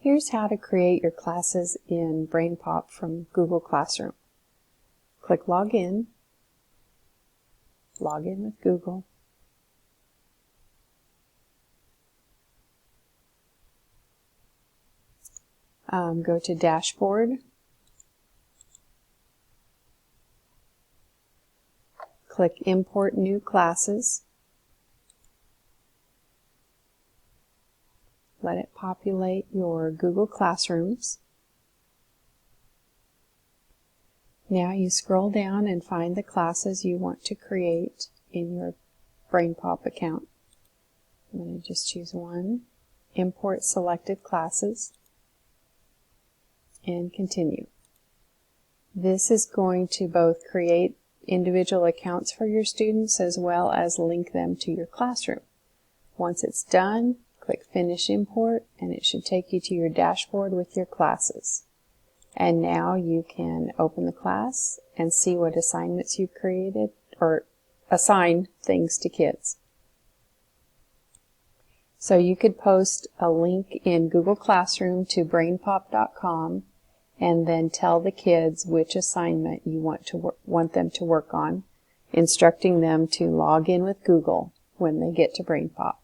Here's how to create your classes in Brainpop from Google Classroom. Click Login. Log in with Google. Go to Dashboard. Click Import New Classes. Let it populate your Google Classrooms. Now you scroll down and find the classes you want to create in your Brainpop account. I'm going to just choose one. Import selected classes and continue. This is going to both create individual accounts for your students as well as link them to your classroom. Once it's done, click Finish Import and it should take you to your dashboard with your classes. And now you can open the class and see what assignments you've created or assign things to kids. So you could post a link in Google Classroom to brainpop.com and then tell the kids which assignment you want them to work on, instructing them to log in with Google when they get to Brainpop.